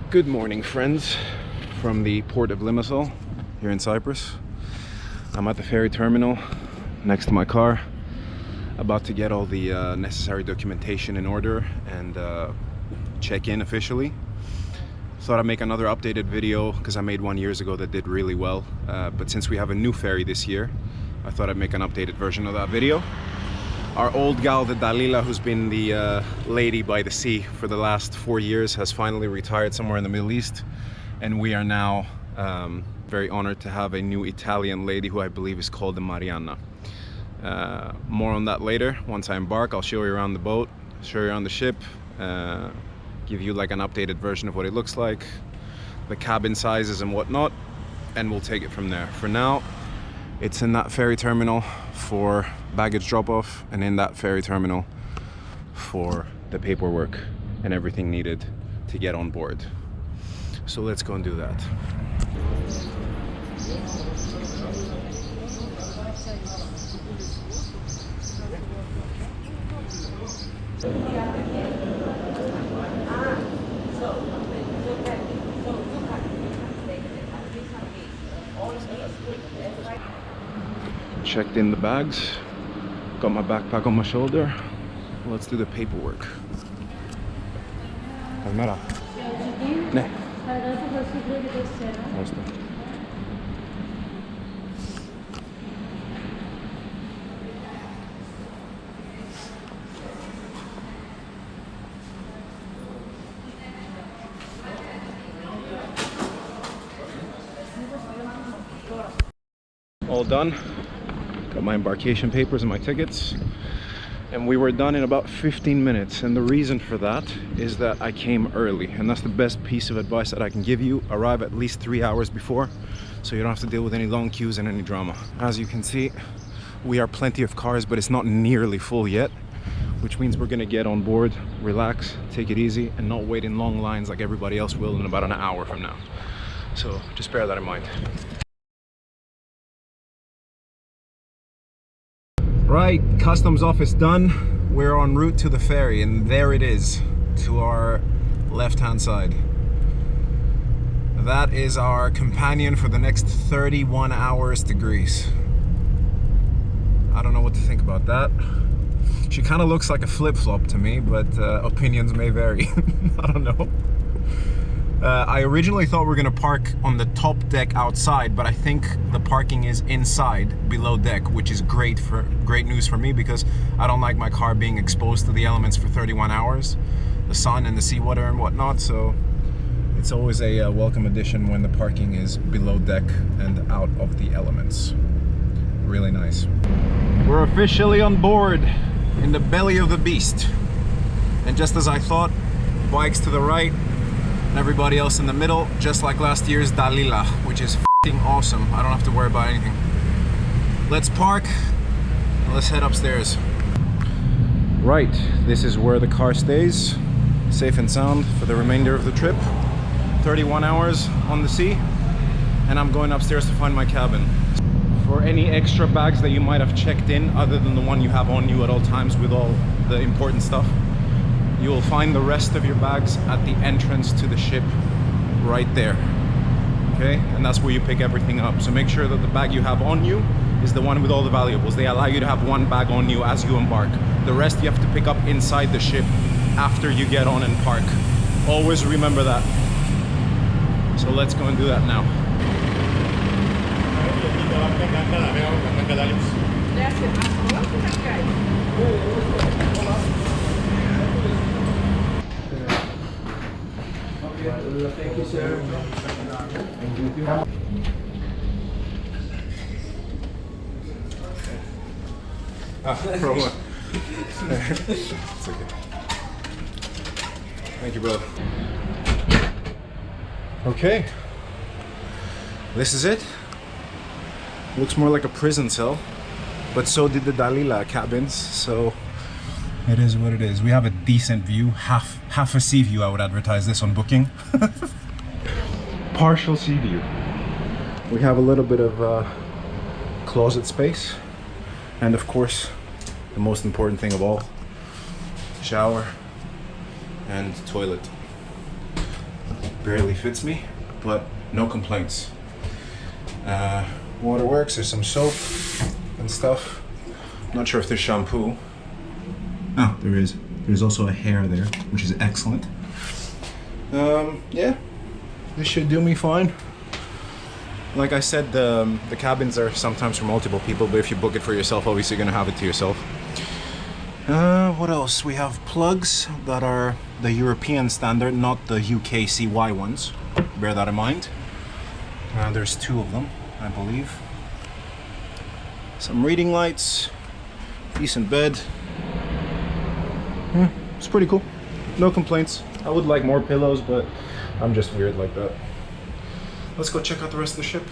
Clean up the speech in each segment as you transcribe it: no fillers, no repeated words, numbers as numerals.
Good morning, friends, from the port of Limassol here in Cyprus. I'm at the ferry terminal next to my car, about to get all the necessary documentation in order and check in officially. Thought I'd make another updated video because I made one years ago that did really well, but since we have a new ferry this year, I thought I'd make an updated version of that video. Our old gal, the Dalila, who's been the lady by the sea for the last 4 years, has finally retired somewhere in the Middle East, and we are now very honored to have a new Italian lady who I believe is called the Mariana. More on that later. Once I embark, I'll show you around the boat, show you around the ship, give you like an updated version of what it looks like, the cabin sizes and whatnot, and we'll take it from there. For now, it's in that ferry terminal for baggage drop-off, and in that ferry terminal for the paperwork and everything needed to get on board. So let's go and do that. Checked in the bags, got my backpack on my shoulder. Let's do the paperwork. Καλημέρα. Ναι. All done. Got my embarkation papers and my tickets, and we were done in about 15 minutes. And the reason for that is that I came early, and that's the best piece of advice that I can give you. Arrive at least 3 hours before, so you don't have to deal with any long queues and any drama. As you can see, we are plenty of cars, but it's not nearly full yet, which means we're gonna get on board, relax, take it easy, and not wait in long lines like everybody else will in about an hour from now. So just bear that in mind. Right, customs office done. We're en route to the ferry, and there it is to our left-hand side. That is our companion for the next 31 hours to Greece. I don't know what to think about that. She kind of looks like a flip-flop to me, but opinions may vary. I don't know. I originally thought we were gonna park on the top deck outside, but I think the parking is inside below deck, which is great news for me, because I don't like my car being exposed to the elements for 31 hours, the sun and the seawater and whatnot. So it's always a welcome addition when the parking is below deck and out of the elements. Really nice. We're officially on board in the belly of the beast, and just as I thought, bikes to the right, everybody else in the middle, just like last year's Dalila, which is f***ing awesome. I don't have to worry about anything. Let's park and let's head upstairs. Right, this is where the car stays, safe and sound for the remainder of the trip. 31 hours on the sea, and I'm going upstairs to find my cabin. For any extra bags that you might have checked in, other than the one you have on you at all times with all the important stuff, you will find the rest of your bags at the entrance to the ship right there. Okay, and that's where you pick everything up. So make sure that the bag you have on you is the one with all the valuables. They allow you to have one bag on you as you embark. The rest you have to pick up inside the ship after you get on and park. Always remember that. So let's go and do that now. Thank you, sir. Thank you. Problem. It's okay. Thank you, brother. Okay. This is it. Looks more like a prison cell, but so did the Dalila cabins, so it is what it is. We have a decent view, half a sea view. I would advertise this on Booking. Partial sea view. We have a little bit of closet space, and of course, the most important thing of all, shower and toilet. barely fits me, but no complaints. Water works, there's some soap and stuff. Not sure if there's shampoo. Oh, there is. There's also a hair there, which is excellent. Yeah, this should do me fine. Like I said, the cabins are sometimes for multiple people, but if you book it for yourself, obviously you're gonna have it to yourself. What else? We have plugs that are the European standard, not the UK CY ones. Bear that in mind. There's 2 of them, I believe. Some reading lights, decent bed. It's pretty cool. No complaints. I would like more pillows, but I'm just weird like that. Let's go check out the rest of the ship.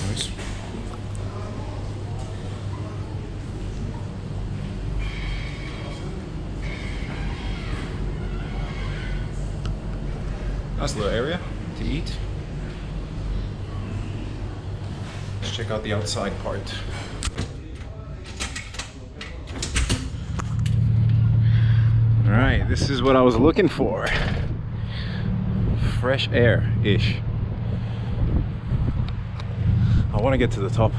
Nice. Nice little area to eat. Let's check out the outside part. All right, this is what I was looking for. Fresh air-ish. I want to get to the top,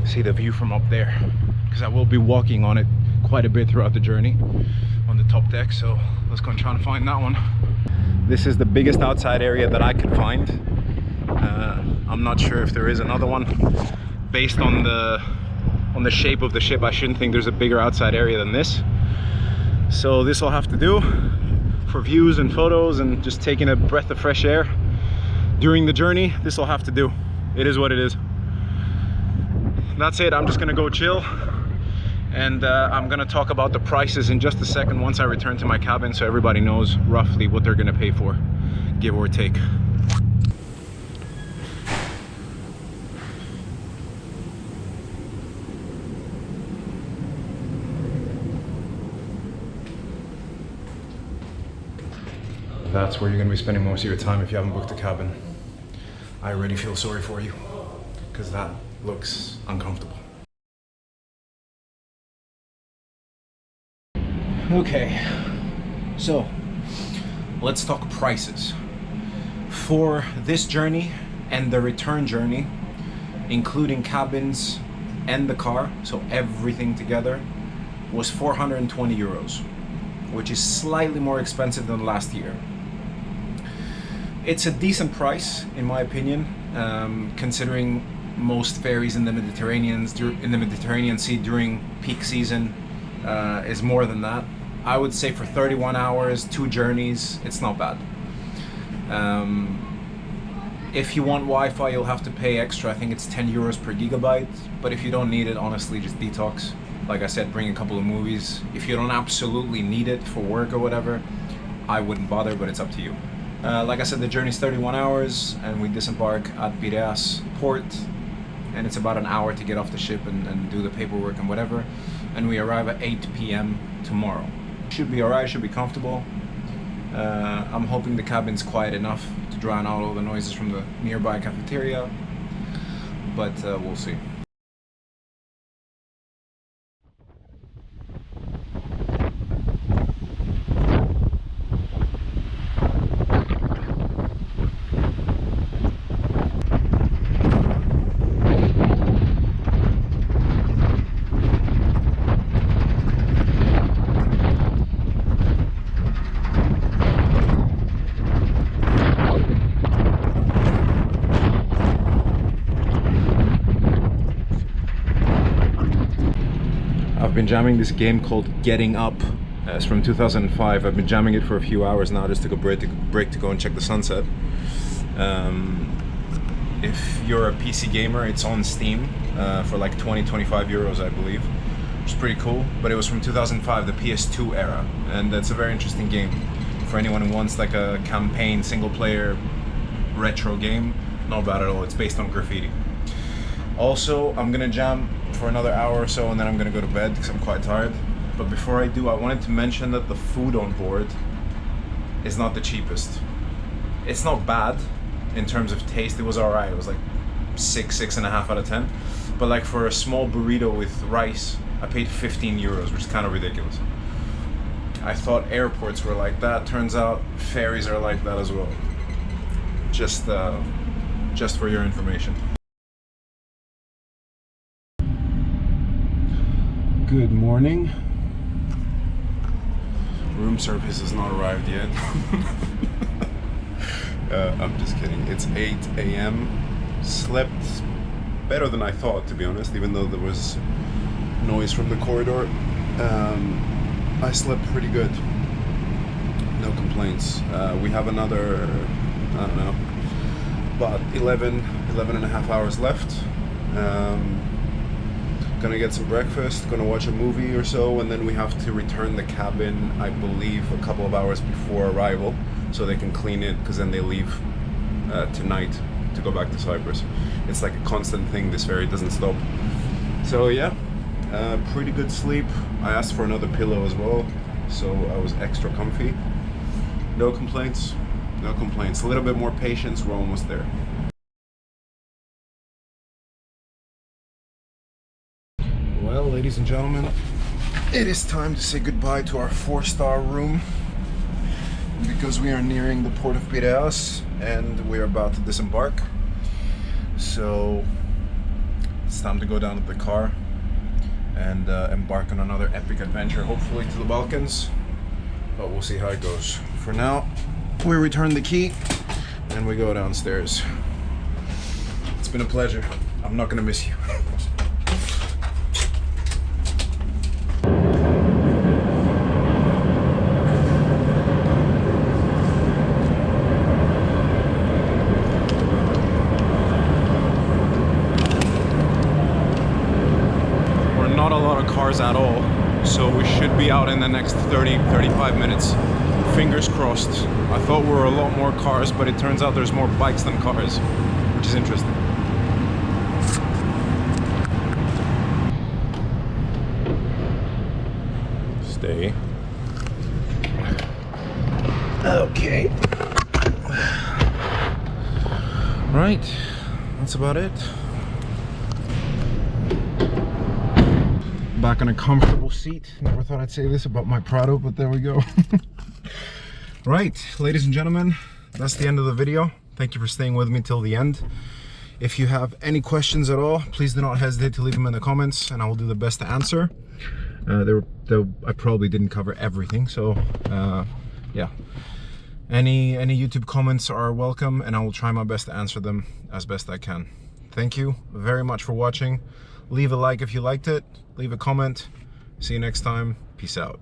see the view from up there, because I will be walking on it quite a bit throughout the journey on the top deck. So let's go and try to find that one. This is the biggest outside area that I could find. I'm not sure if there is another one. Based on the shape of the ship, I shouldn't think there's a bigger outside area than this. So this will have to do for views and photos and just taking a breath of fresh air during the journey. This will have to do. It is what it is. That's it. I'm just gonna go chill, and I'm gonna talk about the prices in just a second once I return to my cabin, so everybody knows roughly what they're gonna pay for, give or take. That's where you're gonna be spending most of your time if you haven't booked a cabin. I already feel sorry for you, because that looks uncomfortable. Okay, so let's talk prices. For this journey and the return journey, including cabins and the car, so everything together, was 420 euros, which is slightly more expensive than last year. It's a decent price, in my opinion, considering most ferries in the Mediterranean Sea during peak season is more than that. I would say for 31 hours, 2 journeys, it's not bad. If you want Wi-Fi, you'll have to pay extra. I think it's 10 euros per gigabyte. But if you don't need it, honestly, just detox. Like I said, bring a couple of movies. If you don't absolutely need it for work or whatever, I wouldn't bother, but it's up to you. Like I said, the journey's 31 hours, and we disembark at Piraeus port, and it's about an hour to get off the ship and do the paperwork and whatever, and we arrive at 8 p.m. tomorrow. Should be alright, should be comfortable. I'm hoping the cabin's quiet enough to drown out all the noises from the nearby cafeteria, but we'll see. I've been jamming this game called Getting Up. It's from 2005. I've been jamming it for a few hours now, just took a break to go and check the sunset. If you're a PC gamer, it's on Steam for like 20-25 euros, I believe, which is pretty cool. But it was from 2005, the PS2 era, and it's a very interesting game for anyone who wants like a campaign single-player retro game. Not bad at all. It's based on graffiti. Also, I'm gonna jam for another hour or so, and then I'm gonna go to bed because I'm quite tired. But before I do, I wanted to mention that the food on board is not the cheapest. It's not bad, in terms of taste, it was alright. It was like 6.5 out of 10. But like for a small burrito with rice, I paid 15 euros, which is kind of ridiculous. I thought airports were like that. Turns out ferries are like that as well. Just for your information. Good morning. Room service has not arrived yet. I'm just kidding. It's 8 a.m. Slept better than I thought, to be honest, even though there was noise from the corridor. I slept pretty good. No complaints. We have another, I don't know, about 11 and a half hours left. Gonna get some breakfast, gonna watch a movie or so, and then we have to return the cabin, I believe, a couple of hours before arrival, so they can clean it, because then they leave tonight to go back to Cyprus. It's like a constant thing, this ferry doesn't stop. So yeah, pretty good sleep. I asked for another pillow as well, so I was extra comfy. No complaints, no complaints. A little bit more patience, we're almost there. Well, ladies and gentlemen, it is time to say goodbye to our 4-star room, because we are nearing the port of Piraeus and we're about to disembark. So it's time to go down to the car and embark on another epic adventure, hopefully to the Balkans, but we'll see how it goes. For now, we return the key and we go downstairs. It's been a pleasure. I'm not gonna miss you. Not a lot of cars at all, so we should be out in the next 30-35 minutes. Fingers crossed. I thought we were a lot more cars, but it turns out there's more bikes than cars, which is interesting. Stay. Okay. Right, that's about it. Back in a comfortable seat. Never thought I'd say this about my Prado, but there we go. Right, ladies and gentlemen, that's the end of the video. Thank you for staying with me till the end. If you have any questions at all, please do not hesitate to leave them in the comments and I will do the best to answer. I probably didn't cover everything, so yeah. Any YouTube comments are welcome and I will try my best to answer them as best I can. Thank you very much for watching. Leave a like if you liked it. Leave a comment. See you next time. Peace out.